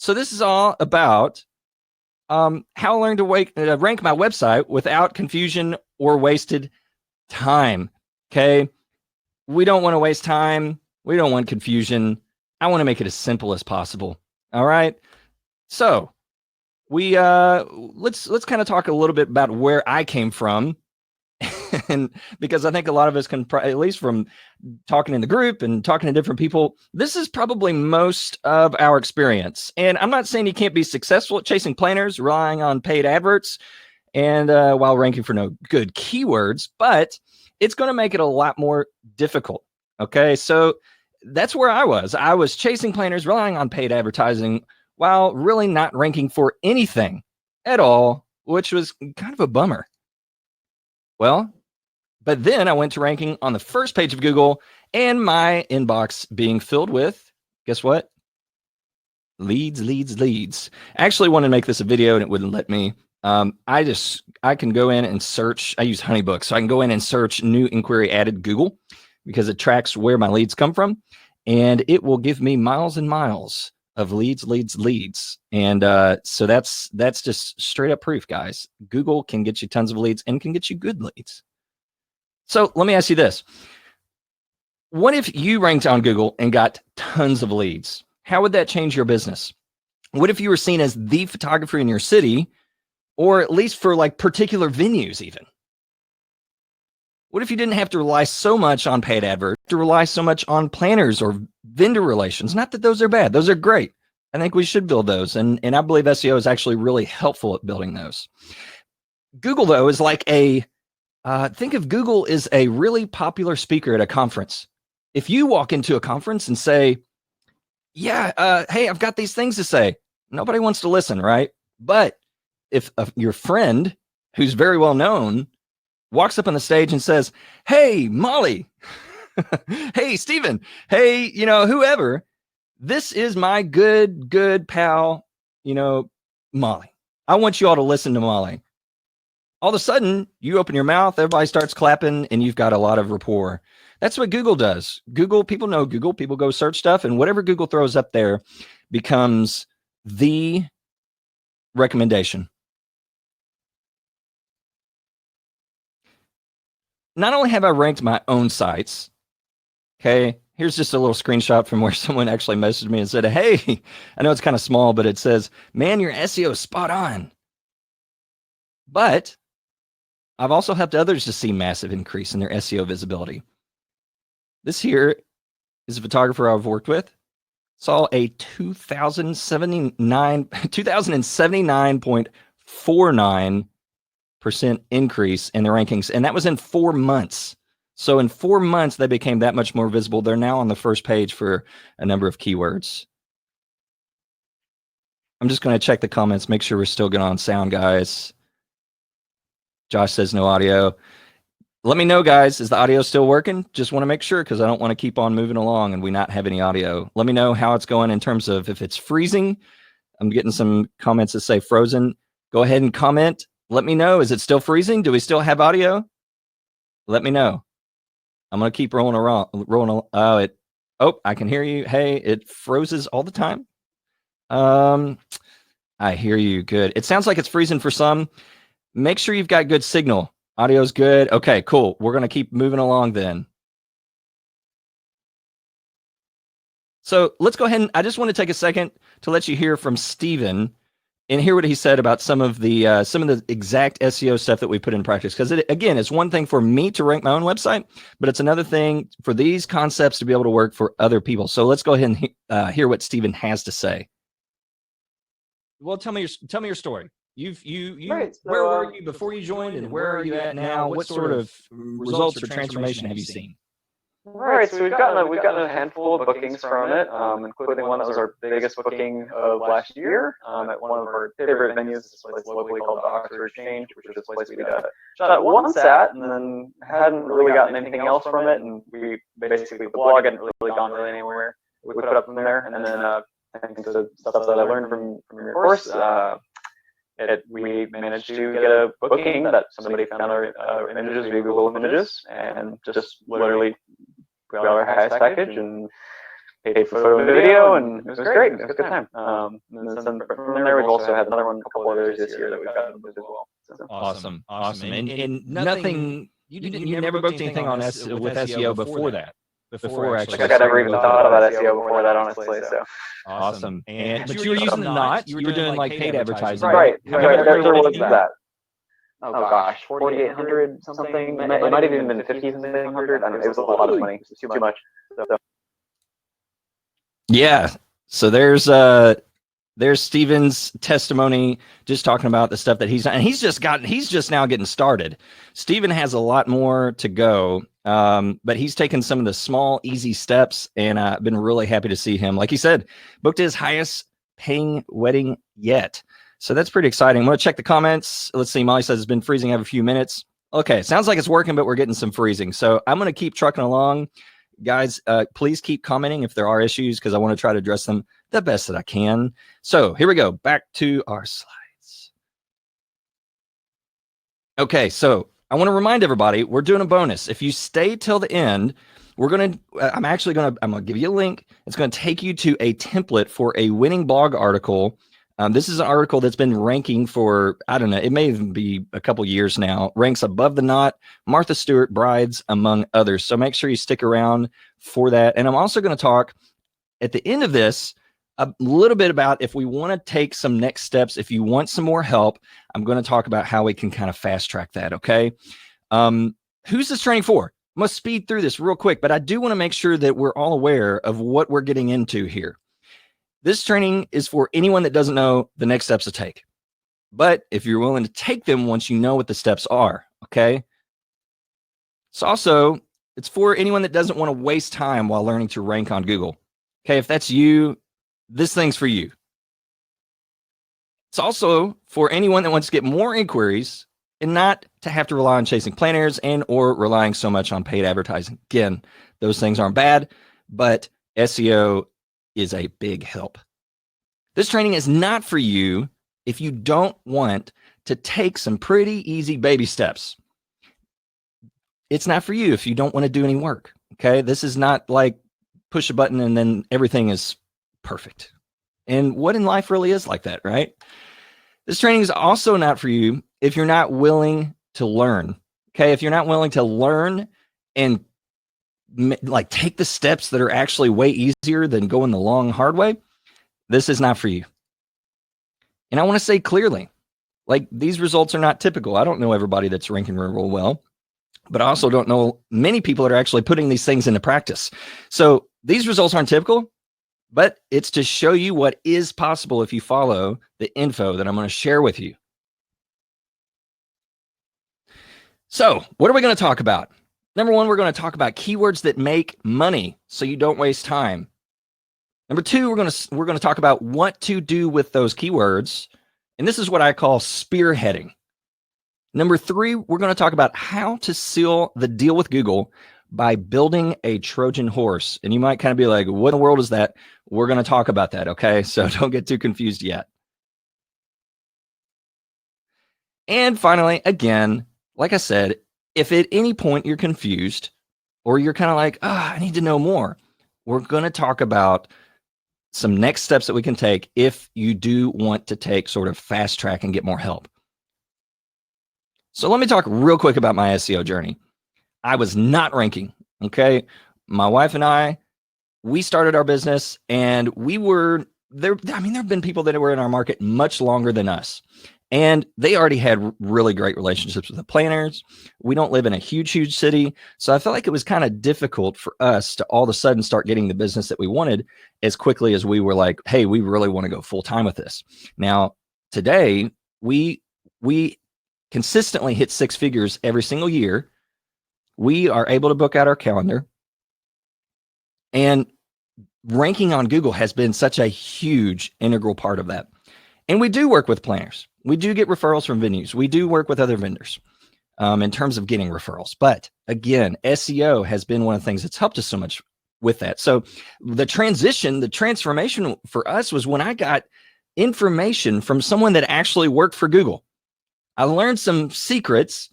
So this is all about how I learned to rank my website without confusion or wasted time. Okay. We don't want to waste time. We don't want confusion. I want to make it as simple as possible. All right. So we let's kind of talk a little bit about where I came from. And because I think a lot of us can, at least from talking in the group and talking to different people, this is probably most of our experience. And I'm not saying you can't be successful at chasing planners, relying on paid adverts, and while ranking for no good keywords, but it's going to make it a lot more difficult. Okay, so that's where I was. I was chasing planners, relying on paid advertising, while really not ranking for anything at all, which was kind of a bummer. Well, but then I went to ranking on the first page of Google and my inbox being filled with, guess what? Leads. I actually wanted to make this a video and it wouldn't let me. I can go in and search. I use Honeybook, so I can go in and search new inquiry added Google because it tracks where my leads come from, and it will give me miles and miles of leads. And so that's just straight up proof, guys. Google can get you tons of leads and can get you good leads. So let me ask you this. What if you ranked on Google and got tons of leads? How would that change your business? What if you were seen as the photographer in your city, or at least for like particular venues even? What if you didn't have to rely so much on paid adverts, to rely so much on planners or vendor relations? Not that those are bad. Those are great. I think we should build those. And I believe SEO is actually really helpful at building those. Google, though, is like think of Google as a really popular speaker at a conference. If you walk into a conference and say, yeah, hey, I've got these things to say, nobody wants to listen, right? But if your friend, who's very well known, walks up on the stage and says, hey, Molly, hey, Steven, hey, whoever, this is my good pal, Molly. I want you all to listen to Molly. All of a sudden, you open your mouth, everybody starts clapping, and you've got a lot of rapport. That's what Google does. Google, people know Google, people go search stuff, and whatever Google throws up there becomes the recommendation. Not only have I ranked my own sites, okay, here's just a little screenshot from where someone actually messaged me and said, hey, I know it's kind of small, but it says, man, your SEO is spot on. But I've also helped others to see massive increase in their SEO visibility. This here is a photographer I've worked with, saw a 2,079.49% increase in their rankings, and that was in 4 months. So in 4 months, they became that much more visible. They're now on the first page for a number of keywords. I'm just going to check the comments, make sure we're still good on sound, guys. Josh says no audio. Let me know, guys. Is the audio still working? Just want to make sure, because I don't want to keep on moving along and we not have any audio. Let me know how it's going in terms of if it's freezing. I'm getting some comments that say frozen. Go ahead and comment. Let me know. Is it still freezing? Do we still have audio? Let me know. I'm going to keep rolling around. Oh, I can hear you. Hey, it freezes all the time. I hear you. Good. It sounds like it's freezing for some. Make sure you've got good signal. Audio's good. Okay, cool. We're going to keep moving along then. So let's go ahead and I just want to take a second to let you hear from Steven and hear what he said about some of the exact SEO stuff that we put in practice. Because again, it's one thing for me to rank my own website, but it's another thing for these concepts to be able to work for other people. So let's go ahead and hear what Steven has to say. Well, tell me your story. Right, so, where were you before you joined, and where are you at now? What sort of results or transformation have you seen? Right, so we've gotten a handful of bookings from it, including one that was our biggest booking of last year at one of our favorite venues. This place locally called the Oxford Exchange, which is a place we shot at once at, and then hadn't really gotten anything else from it. And we basically the blog hadn't really gone anywhere. We put up from there, and then thanks to stuff that I learned from your course. We managed to get a booking that somebody found our images via Google Images and just literally got our highest package and paid for photo and video, and it was great. It was a good time. And then from there, we've also had another one, a couple others this year that we've gotten with as well. So. Awesome. And nothing, you never booked anything on with SEO before that? Before actually, like I never even thought about SEO before that, honestly. So awesome. But you were using the not. You were doing like paid advertising, right? There was that. Oh gosh, 4,800 something. It might have even been 5,700. I don't know. It was a lot of money. It was too much. So. Yeah. So there's Steven's testimony, just talking about the stuff that he's done. And he's just now getting started. Steven has a lot more to go, but he's taken some of the small, easy steps, and I've been really happy to see him. Like he said, booked his highest paying wedding yet. So that's pretty exciting. I'm going to check the comments. Let's see. Molly says it's been freezing every few minutes. Okay. Sounds like it's working, but we're getting some freezing. So I'm going to keep trucking along. Guys, please keep commenting if there are issues, because I want to try to address them the best that I can. So here we go. Back to our slides. Okay, so I want to remind everybody, we're doing a bonus. If you stay till the end, I'm going to give you a link. It's going to take you to a template for a winning blog article. This is an article that's been ranking for, I don't know, it may even be a couple years now, ranks above the knot, Martha Stewart brides, among others. So make sure you stick around for that. And I'm also going to talk at the end of this a little bit about if we want to take some next steps, if you want some more help, I'm going to talk about how we can kind of fast track that. Okay. Who's this training for? I'm going to speed through this real quick, but I do want to make sure that we're all aware of what we're getting into here. This training is for anyone that doesn't know the next steps to take. But if you're willing to take them once you know what the steps are, okay? It's for anyone that doesn't want to waste time while learning to rank on Google. Okay, if that's you, this thing's for you. It's also for anyone that wants to get more inquiries and not to have to rely on chasing planners and or relying so much on paid advertising. Again, those things aren't bad, but SEO is a big help. This training is not for you if you don't want to take some pretty easy baby steps. It's not for you if you don't want to do any work. Okay. This is not like push a button and then everything is perfect. And what in life really is like that, right? This training is also not for you if you're not willing to learn. Okay. If you're not willing to learn and like take the steps that are actually way easier than going the long, hard way, this is not for you. And I want to say clearly, like, these results are not typical. I don't know everybody that's ranking real well, but I also don't know many people that are actually putting these things into practice. So these results aren't typical, but it's to show you what is possible if you follow the info that I'm going to share with you. So what are we going to talk about? Number one, we're going to talk about keywords that make money so you don't waste time. Number two, we're going to talk about what to do with those keywords. And this is what I call spearheading. Number three, we're going to talk about how to seal the deal with Google by building a Trojan horse. And you might kind of be like, what in the world is that? We're going to talk about that, okay? So don't get too confused yet. And finally, again, like I said, if at any point you're confused or you're kind of like, I need to know more, we're going to talk about some next steps that we can take if you do want to take sort of fast track and get more help. So let me talk real quick about my SEO journey. I was not ranking, okay? My wife and I, we started our business and we were there. I mean, there have been people that were in our market much longer than us. And they already had really great relationships with the planners. We don't live in a huge city. So I felt like it was kind of difficult for us to all of a sudden start getting the business that we wanted as quickly as we were like, hey, we really want to go full time with this. Now, today, we consistently hit six figures every single year. We are able to book out our calendar. And ranking on Google has been such a huge integral part of that. And we do work with planners. We do get referrals from venues. We do work with other vendors in terms of getting referrals. But again, SEO has been one of the things that's helped us so much with that. So the transformation for us was when I got information from someone that actually worked for Google. I learned some secrets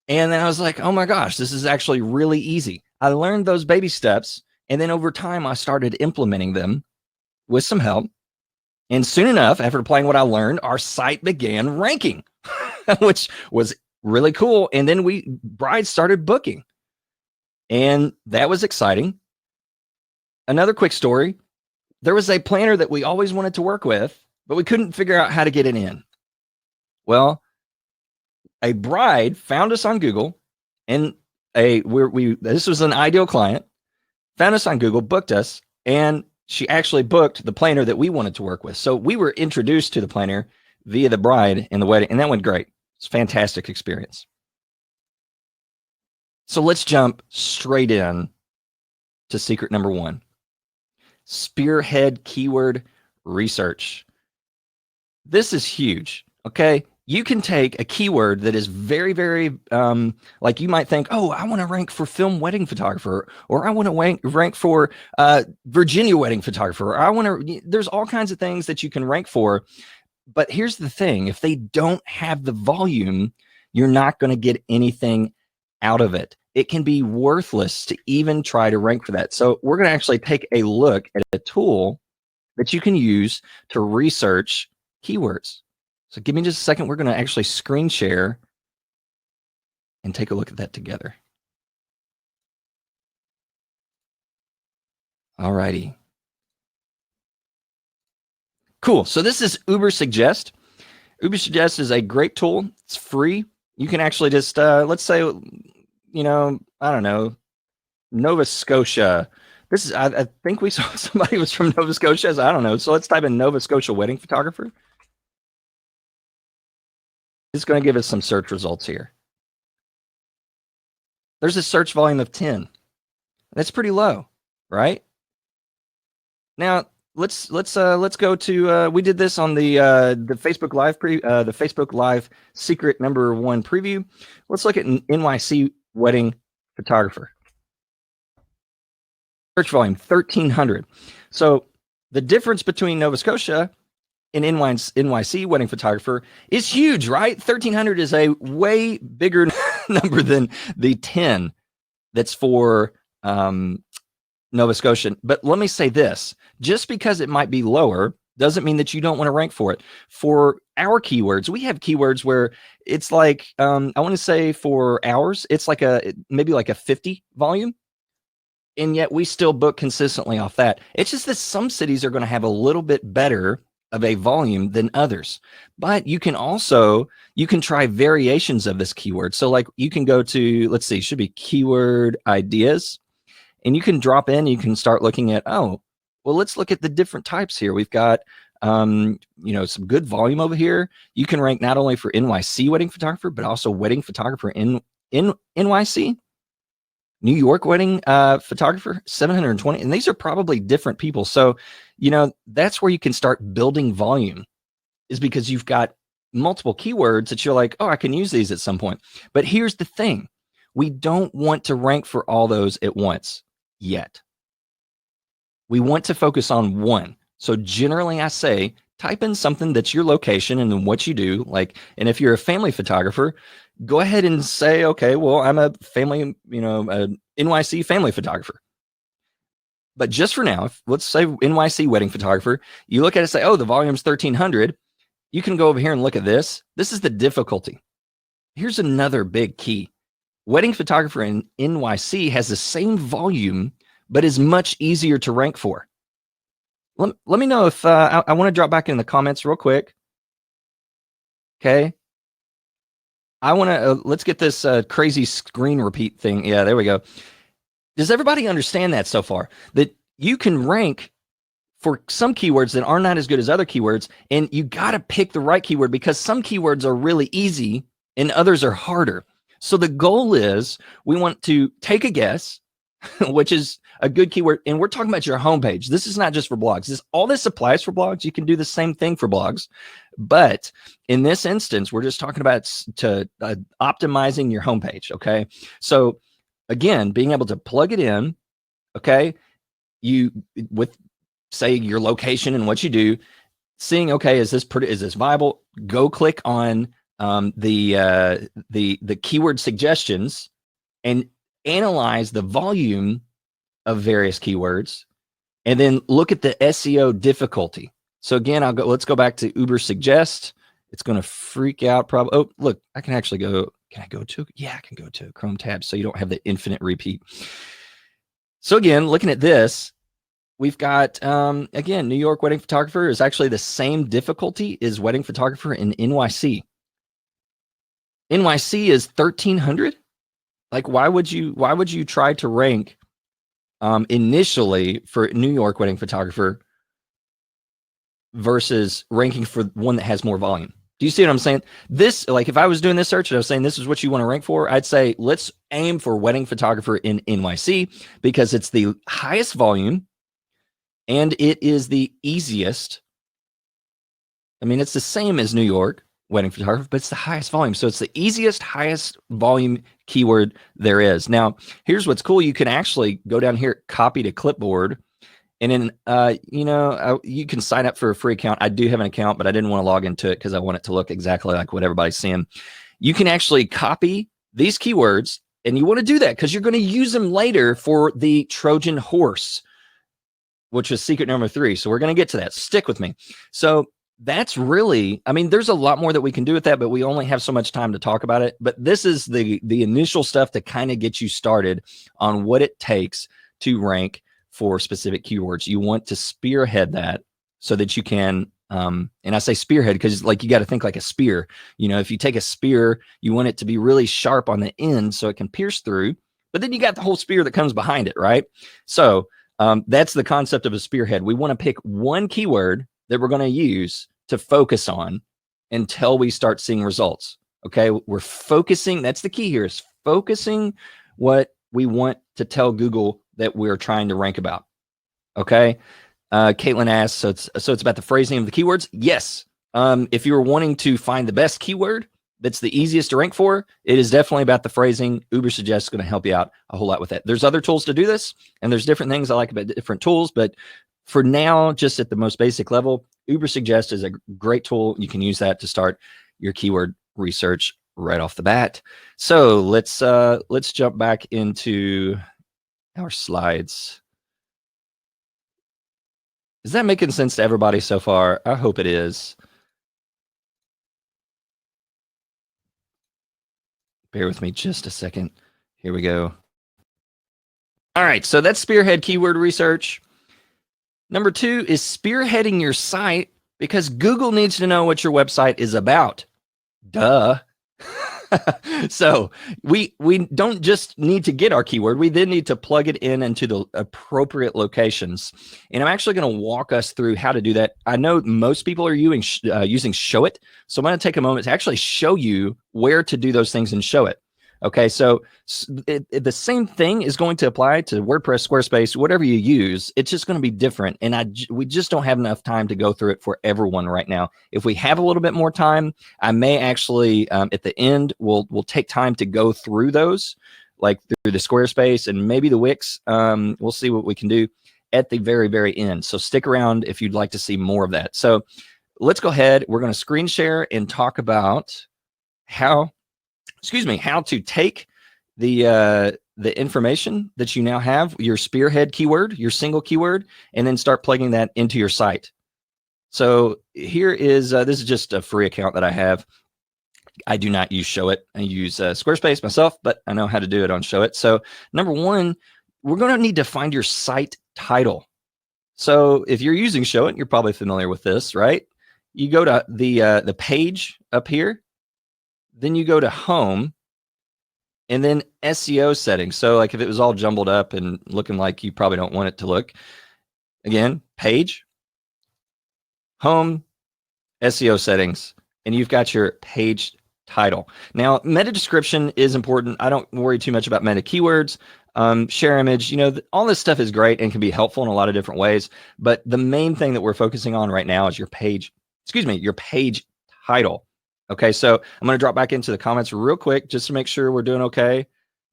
and then I was like, oh my gosh, this is actually really easy. I learned those baby steps And then over time, I started implementing them with some help. And soon enough, after applying what I learned, our site began ranking, which was really cool. And then brides started booking. And that was exciting. Another quick story. There was a planner that we always wanted to work with, but we couldn't figure out how to get it in. Well, a bride found us on Google, and this was an ideal client, found us on Google, booked us, and she actually booked the planner that we wanted to work with. So we were introduced to the planner via the bride in the wedding, and that went great. It's a fantastic experience. So let's jump straight in to secret number 1. Spearhead keyword research. This is huge, okay? You can take a keyword that is very, very, like you might think, oh, I want to rank for film wedding photographer, or I want to rank for Virginia wedding photographer, or I want to, there's all kinds of things that you can rank for. But here's the thing, if they don't have the volume, you're not going to get anything out of it. It can be worthless to even try to rank for that. So we're going to actually take a look at a tool that you can use to research keywords. So give me just a second. We're going to actually screen share and take a look at that together. All righty. Cool. So this is Ubersuggest. Ubersuggest is a great tool. It's free. You can actually just, let's say, you know, I don't know, Nova Scotia. This is, I think we saw somebody was from Nova Scotia. I don't know. So let's type in Nova Scotia wedding photographer. It's going to give us some search results here. There's a search volume of 10. That's pretty low, right? Now let's go to we did this on the Facebook Live the Facebook Live secret number 1 preview. Let's look at an NYC wedding photographer. Search volume 1,300. So the difference between Nova Scotia and NYC wedding photographer is huge, right? 1,300 is a way bigger number than the 10 that's for Nova Scotia. But let me say this, just because it might be lower doesn't mean that you don't want to rank for it. For our keywords, we have keywords where it's like, I want to say for ours, it's like maybe like a 50 volume. And yet we still book consistently off that. It's just that some cities are going to have a little bit better of a volume than others. But you can try variations of this keyword. So like you can go to, let's see, should be keyword ideas. And you can drop in, you can start looking at, oh, well, let's look at the different types here. We've got, you know, some good volume over here. You can rank not only for NYC wedding photographer, but also wedding photographer in NYC. New York wedding photographer, 720. And these are probably different people. So, you know, that's where you can start building volume, is because you've got multiple keywords that you're like, oh, I can use these at some point. But here's the thing. We don't want to rank for all those at once yet. We want to focus on one. So generally I say, type in something that's your location and then what you do. Like, and if you're a family photographer, go ahead and say, okay, well, I'm a family, you know, a NYC family photographer. But just for now, let's say NYC wedding photographer, you look at it and say, oh, the volume's 1,300. You can go over here and look at this. This is the difficulty. Here's another big key. Wedding photographer in NYC has the same volume, but is much easier to rank for. Let me know if I want to drop back in the comments real quick. Okay. I want to, let's get this crazy screen repeat thing. Yeah, there we go. Does everybody understand that so far? That you can rank for some keywords that are not as good as other keywords, and you got to pick the right keyword, because some keywords are really easy and others are harder. So the goal is we want to take a guess, which is a good keyword. And we're talking about your homepage. This is not just for blogs. All this applies for blogs. You can do the same thing for blogs. But in this instance, we're just talking about optimizing your homepage. Okay. So again, being able to plug it in. Okay. With say your location and what you do, seeing, okay, is this viable? Go click on the keyword suggestions and analyze the volume of various keywords, and then look at the SEO difficulty. So again, let's go back to Uber Suggest. It's going to freak out probably. Oh, look, I can actually go. Can I go to? Yeah, I can go to Chrome tab, so you don't have the infinite repeat. So again, looking at this, we've got, again, New York wedding photographer is actually the same difficulty as wedding photographer in NYC. NYC is 1,300. Like, why would you try to rank initially for New York wedding photographer versus ranking for one that has more volume? Do you see what I'm saying? This, like, if I was doing this search and I was saying this is what you want to rank for, I'd say let's aim for wedding photographer in NYC because it's the highest volume and it is the easiest. I mean, it's the same as New York wedding photographer, but it's the highest volume. So it's the easiest, highest volume keyword there is. Now, here's what's cool. You can actually go down here, copy to clipboard. And then, you can sign up for a free account. I do have an account, but I didn't want to log into it because I want it to look exactly like what everybody's seeing. You can actually copy these keywords, and you want to do that because you're going to use them later for the Trojan horse, which is secret number 3. So we're going to get to that. Stick with me. So that's really, I mean, there's a lot more that we can do with that, but we only have so much time to talk about it. But this is the initial stuff to kind of get you started on what it takes to rank for specific keywords. You want to spearhead that so that you can, and I say spearhead because, like, you got to think like a spear. You know, if you take a spear, you want it to be really sharp on the end so it can pierce through, but then you got the whole spear that comes behind it, right? So that's the concept of a spearhead. We want to pick one keyword that we're going to use to focus on until we start seeing results. Okay, we're focusing. That's the key here, is focusing what we want to tell Google that we're trying to rank about. Okay. Caitlin asks, so it's about the phrasing of the keywords. Yes. If you're wanting to find the best keyword that's the easiest to rank for, it is definitely about the phrasing. Uber Suggest is going to help you out a whole lot with that. There's other tools to do this, and there's different things I like about different tools, but for now, just at the most basic level, Uber Suggest is a great tool. You can use that to start your keyword research right off the bat. So let's jump back into our slides. Is that making sense to everybody so far? I hope it is. Bear with me just a second. Here we go. All right, so that's Spearhead keyword research. Number 2 is spearheading your site because Google needs to know what your website is about. Duh. So we don't just need to get our keyword. We then need to plug it into the appropriate locations. And I'm actually going to walk us through how to do that. I know most people are using Show It. So I'm going to take a moment to actually show you where to do those things and Show It. Okay, so the same thing is going to apply to WordPress, Squarespace, whatever you use. It's just going to be different, and we just don't have enough time to go through it for everyone right now. If we have a little bit more time, I may actually at the end we'll take time to go through those, like through the Squarespace and maybe the Wix. We'll see what we can do at the very, very end. So stick around if you'd like to see more of that. So let's go ahead. We're going to screen share and talk about how to take the information that you now have, your spearhead keyword, your single keyword, and then start plugging that into your site. So here is, this is just a free account that I have. I do not use Show It. I use Squarespace myself, but I know how to do it on Show It. So number 1, we're going to need to find your site title. So if you're using Show It, you're probably familiar with this, right? You go to the page up here, then you go to home, and then SEO settings. So like if it was all jumbled up and looking like you probably don't want it to look, again, page, home, SEO settings, and you've got your page title. Now, meta description is important. I don't worry too much about meta keywords. Share image, all this stuff is great and can be helpful in a lot of different ways. But the main thing that we're focusing on right now is your page title. Okay, so I'm going to drop back into the comments real quick just to make sure we're doing okay.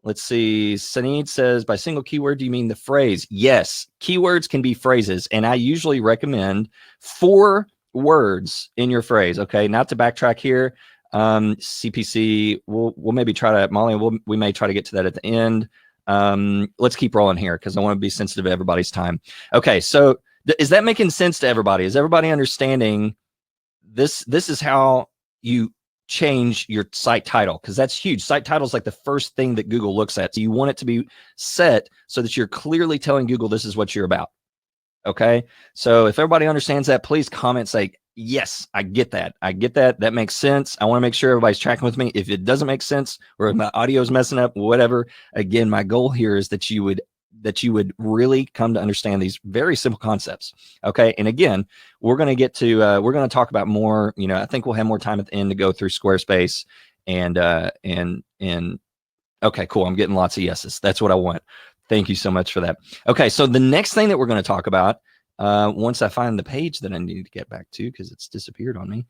Let's see. Saneed says, by single keyword, do you mean the phrase? Yes, keywords can be phrases, and I usually recommend 4 words in your phrase. Okay, not to backtrack here. CPC, we'll maybe try to, Molly, we may try to get to that at the end. Let's keep rolling here because I want to be sensitive to everybody's time. Okay, so is that making sense to everybody? Is everybody understanding this? This is how you change your site title, because that's huge. Site title is like the first thing that Google looks at. So you want it to be set so that you're clearly telling Google this is what you're about. Okay, so if everybody understands that, please comment, say, yes, I get that. I get that. That makes sense. I want to make sure everybody's tracking with me. If it doesn't make sense or if my audio is messing up, whatever, again, my goal here is that you would really come to understand these very simple concepts. Okay, and again, we're going to get to we're going to talk about more. I think we'll have more time at the end to go through Squarespace and okay, cool. I'm getting lots of yeses. That's what I want. Thank you so much for that. Okay, so the next thing that we're going to talk about, once I find the page that I need to get back to because it's disappeared on me,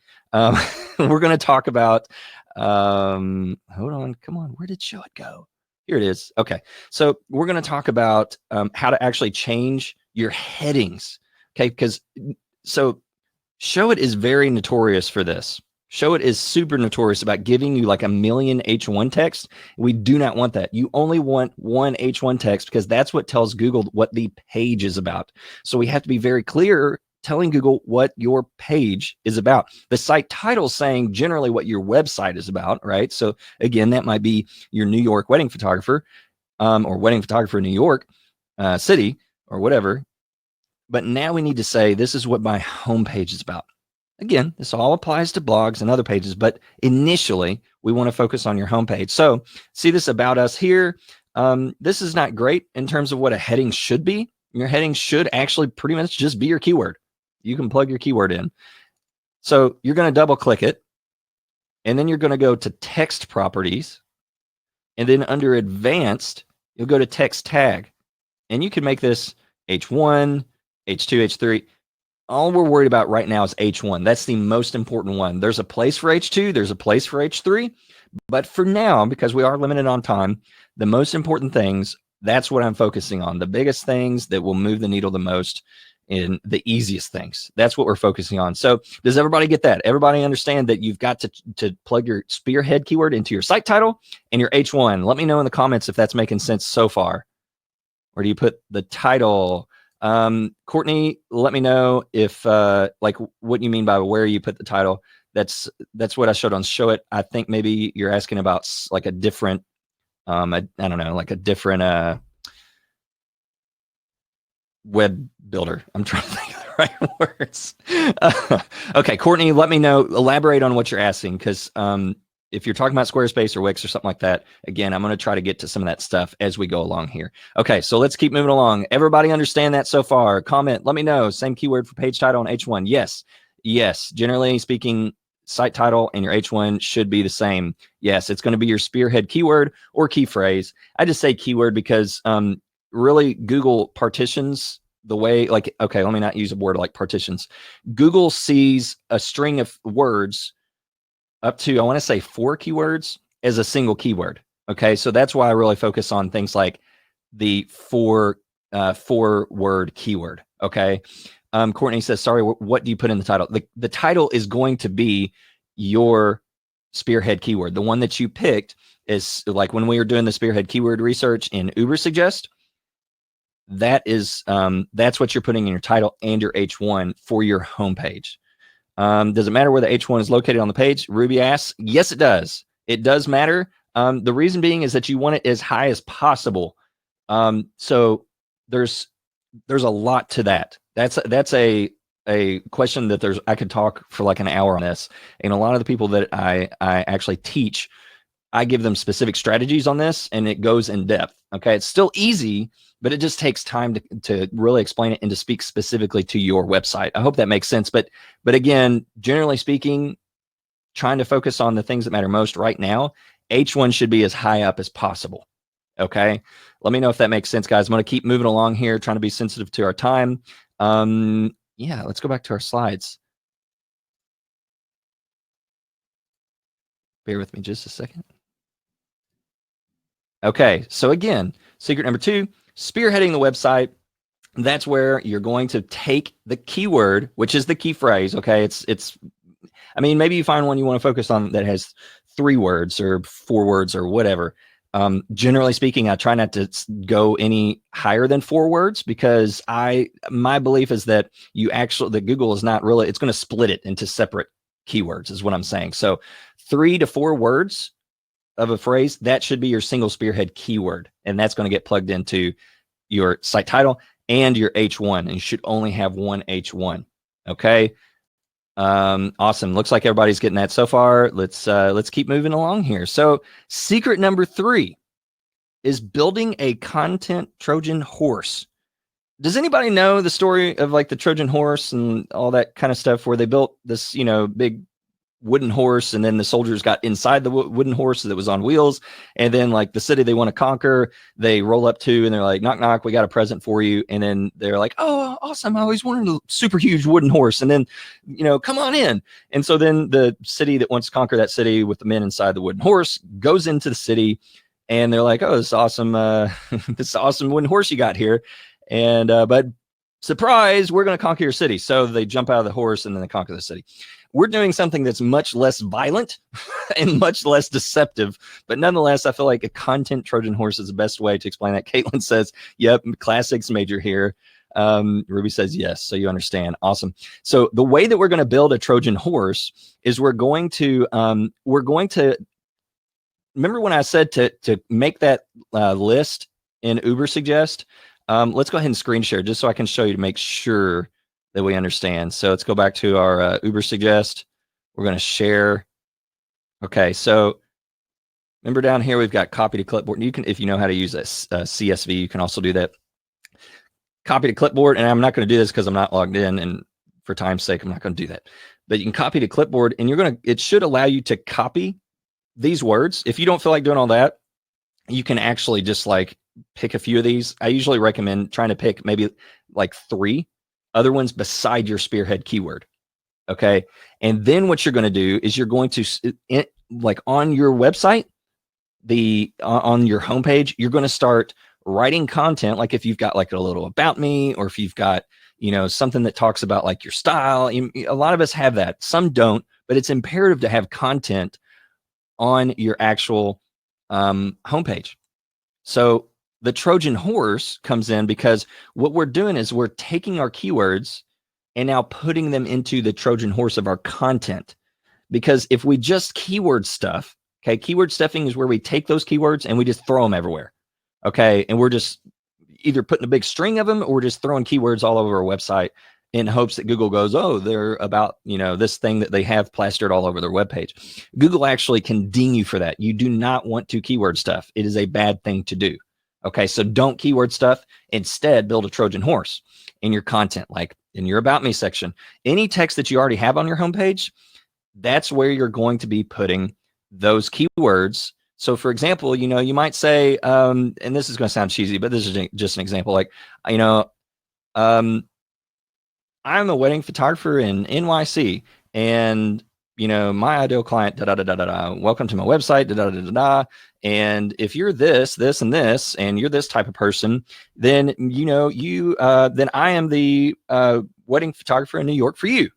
we're going to talk about, hold on, come on, where did Show It go? Here it is. Okay, so we're going to talk about how to actually change your headings, okay? Because so Show It is very notorious for this. Show It is super notorious about giving you like a million H1 text. We do not want that. You only want one H1 text because that's what tells Google what the page is about. So we have to be very clear telling Google what your page is about. The site title saying generally what your website is about, right? So again, that might be your New York wedding photographer or wedding photographer in New York City or whatever. But now we need to say, this is what my homepage is about. Again, this all applies to blogs and other pages, but initially we want to focus on your homepage. So see this about us here. This is not great in terms of what a heading should be. Your heading should actually pretty much just be your keyword. You can plug your keyword in. So you're going to double click it, and then you're going to go to text properties, and then under advanced, you'll go to text tag, and you can make this H1, H2, H3. All we're worried about right now is H1. That's the most important one. There's a place for H2. There's a place for H3. But for now, because we are limited on time, the most important things, that's what I'm focusing on. The biggest things that will move the needle the most and the easiest things. That's what we're focusing on. So does everybody get that? Everybody understand that you've got to plug your Spearhead keyword into your site title and your H1. Let me know in the comments if that's making sense so far. Or do you put the title? Courtney, let me know if like what you mean by where you put the title. That's what I showed on Show It. I think maybe you're asking about like a different I don't know, like a different web builder. I'm trying to think of the right words. Okay, Courtney, let me know, elaborate on what you're asking, because if you're talking about Squarespace or Wix or something like that, again, I'm going to try to get to some of that stuff as we go along here. Okay, so let's keep moving along. Everybody understand that so far? Comment, let me know. Same keyword for page title and H1. Yes, yes. Generally speaking, site title and your H1 should be the same. Yes, it's going to be your Spearhead keyword or key phrase. I just say keyword because really Google partitions the way, like, okay, let me not use a word like partitions. Google sees a string of words up to, I want to say 4 keywords as a single keyword. Okay, so that's why I really focus on things like the 4-word keyword. Okay, Courtney says, sorry, what do you put in the title? The title is going to be your Spearhead keyword. The one that you picked is like when we were doing the Spearhead keyword research in Ubersuggest. That is, that's what you're putting in your title and your H1 for your homepage. Does it matter where the H1 is located on the page? Ruby asks. Yes, it does. It does matter. The reason being is that you want it as high as possible. So there's a lot to that. That's a question that I could talk for like an hour on this. And a lot of the people that I actually teach, I give them specific strategies on this, and it goes in depth. Okay, it's still easy, but it just takes time to really explain it and to speak specifically to your website. I hope that makes sense. But again, generally speaking, trying to focus on the things that matter most right now, H1 should be as high up as possible. Okay, let me know if that makes sense, guys. I'm going to keep moving along here, trying to be sensitive to our time. Yeah, let's go back to our slides. Bear with me just a second. Okay, so again, secret number 2, spearheading the website. That's where you're going to take the keyword, which is the key phrase. Okay, it's I mean, maybe you find one you want to focus on that has 3 words or 4 words or whatever. Generally speaking, I try not to go any higher than 4 words because my belief is that that Google is not really, it's going to split it into separate keywords is what I'm saying. So 3 to 4 words of a phrase, that should be your single spearhead keyword. And that's going to get plugged into your site title and your H1. And you should only have one H1. Okay. Awesome. Looks like everybody's getting that so far. Let's keep moving along here. So secret number 3 is building a content Trojan horse. Does anybody know the story of like the Trojan horse and all that kind of stuff where they built this, big wooden horse, and then the soldiers got inside the wooden horse that was on wheels, and then like the city they want to conquer, they roll up to and they're like, knock knock, we got a present for you, and then they're like, oh awesome, I always wanted a super huge wooden horse, and then come on in. And so then the city that wants to conquer that city with the men inside the wooden horse goes into the city, and they're like, oh, this awesome this awesome wooden horse you got here, and but surprise, we're going to conquer your city. So they jump out of the horse and then they conquer the city. We're doing something that's much less violent and much less deceptive, but nonetheless, I feel like a content Trojan horse is the best way to explain that. Caitlin says, yep, classics major here. Ruby says, yes, so you understand. Awesome. So the way that we're going to build a Trojan horse is we're going to remember when I said to make that list in Ubersuggest. Let's go ahead and screen share just so I can show you to make sure that we understand. So let's go back to our Ubersuggest. We're going to share. Okay, so remember down here we've got copy to clipboard. You can, if you know how to use a CSV, you can also do that. Copy to clipboard, and I'm not going to do this because I'm not logged in, and for time's sake, I'm not going to do that. But you can copy to clipboard, and it should allow you to copy these words. If you don't feel like doing all that, you can actually just like pick a few of these. I usually recommend trying to pick maybe like 3 other ones beside your spearhead keyword. Okay. And then what you're going to do is you're going to, like on your website, on your homepage, you're going to start writing content. Like if you've got like a little about me, or if you've got, something that talks about like your style. A lot of us have that. Some don't, but it's imperative to have content on your actual homepage. So the Trojan horse comes in because what we're doing is we're taking our keywords and now putting them into the Trojan horse of our content. Because if we just keyword stuff, okay, keyword stuffing is where we take those keywords and we just throw them everywhere. Okay. And we're just either putting a big string of them, or we're just throwing keywords all over our website in hopes that Google goes, oh, they're about, this thing that they have plastered all over their webpage. Google actually can ding you for that. You do not want to keyword stuff. It is a bad thing to do. Okay, so don't keyword stuff. Instead, build a Trojan horse in your content, like in your About Me section. Any text that you already have on your homepage, that's where you're going to be putting those keywords. So for example, you might say, and this is going to sound cheesy, but this is just an example, like, I'm a wedding photographer in NYC, and my ideal client, da da da da da da. Welcome to my website, da da da da da. And if you're this, and this, and you're this type of person, then then I am the wedding photographer in New York for you.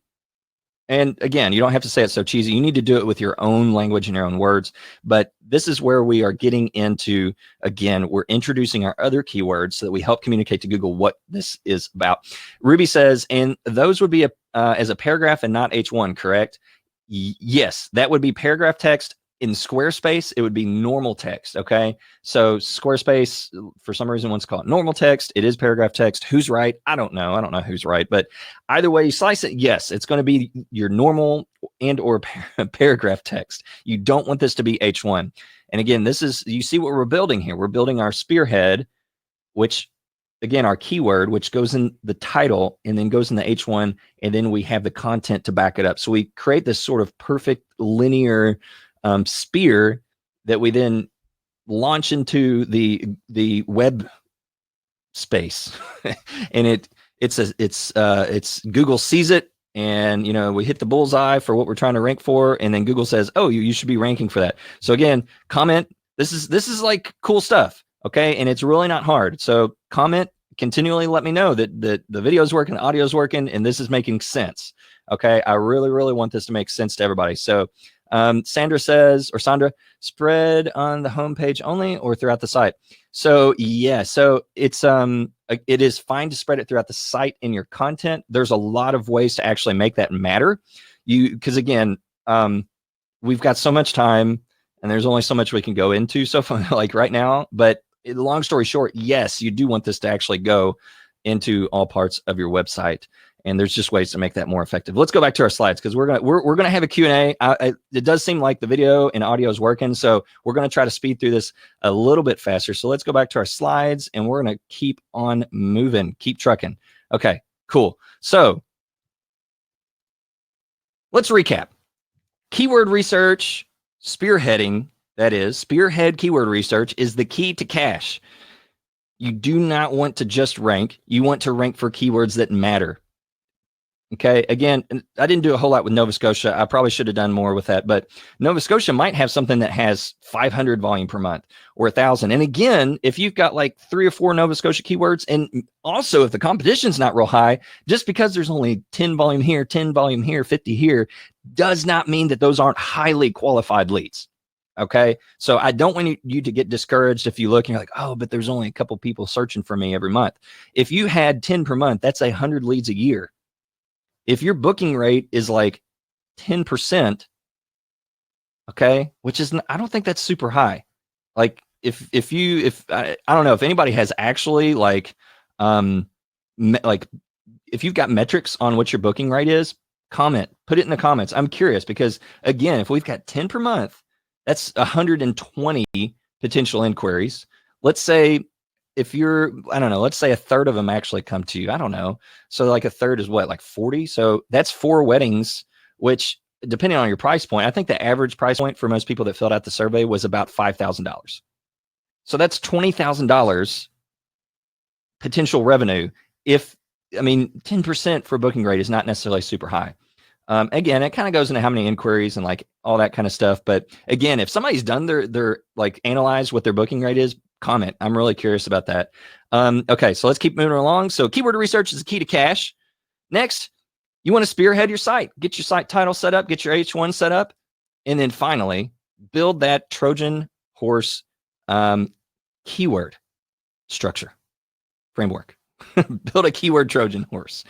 And again, you don't have to say it so cheesy. You need to do it with your own language and your own words. But this is where we are getting into, again, we're introducing our other keywords so that we help communicate to Google what this is about. Ruby says, and those would be as a paragraph and not H1, correct? Yes, that would be paragraph text. In Squarespace, it would be normal text. Okay. So Squarespace, for some reason, wants to call it normal text. It is paragraph text. Who's right? I don't know. I don't know who's right, but either way you slice it, yes, it's going to be your normal and or paragraph text. You don't want this to be H1. And again, you see what we're building here. We're building our spearhead, which again, our keyword, which goes in the title and then goes in the H1, and then we have the content to back it up. So we create this sort of perfect linear spear that we then launch into the web space, and it's Google sees it, and we hit the bullseye for what we're trying to rank for, and then Google says, oh, you should be ranking for that. So again, comment. This is like cool stuff, okay, and it's really not hard. So comment continually, let me know that the video is working, the audio is working, and this is making sense. Okay, I really want this to make sense to everybody. So Sandra says, or Sandra, spread on the homepage only or throughout the site. So yeah, so it is fine to spread it throughout the site in your content. There's a lot of ways to actually make that matter. Because again, we've got so much time and there's only so much we can go into so far, like right now. But long story short, yes, you do want this to actually go into all parts of your website. And there's just ways to make that more effective. Let's go back to our slides because we're gonna have a Q&A. It does seem like the video and audio is working, so we're gonna try to speed through this a little bit faster. So let's go back to our slides and we're gonna keep on moving, keep trucking. Okay, cool. So let's recap. Keyword research, spearheading, that is, spearhead keyword research is the key to cache. You do not want to just rank. You want to rank for keywords that matter. Okay, again, I didn't do a whole lot with Nova Scotia. I probably should have done more with that, but Nova Scotia might have something that has 500 volume per month or 1,000. And again, if you've got like 3 or 4 Nova Scotia keywords, and also if the competition's not real high, just because there's only 10 volume here, 10 volume here, 50 here, does not mean that those aren't highly qualified leads. Okay, so I don't want you to get discouraged if you look and you're like, oh, but there's only a couple people searching for me every month. If you had 10 per month, that's 100 leads a year. If your booking rate is like 10%, okay, which is, I don't think that's super high. Like if I don't know if anybody has actually like if you've got metrics on what your booking rate is, put it in the comments. I'm curious because again, if we've got 10 per month, that's 120 potential inquiries. Let's say if you're, I don't know, let's say a third of them actually come to you. I don't know. So like a third is what, like 40? So that's 4 weddings, which depending on your price point, I think the average price point for most people that filled out the survey was about $5,000. So that's $20,000 potential revenue. 10% for booking rate is not necessarily super high. Again, it kind of goes into how many inquiries and like all that kind of stuff. But again, if somebody's done their like analyze what their booking rate is, comment. I'm really curious about that. Okay, so let's keep moving along. So keyword research is the key to cache. Next, you want to spearhead your site. Get your site title set up, get your H1 set up, and then finally build that Trojan horse keyword structure framework. Build a keyword Trojan horse.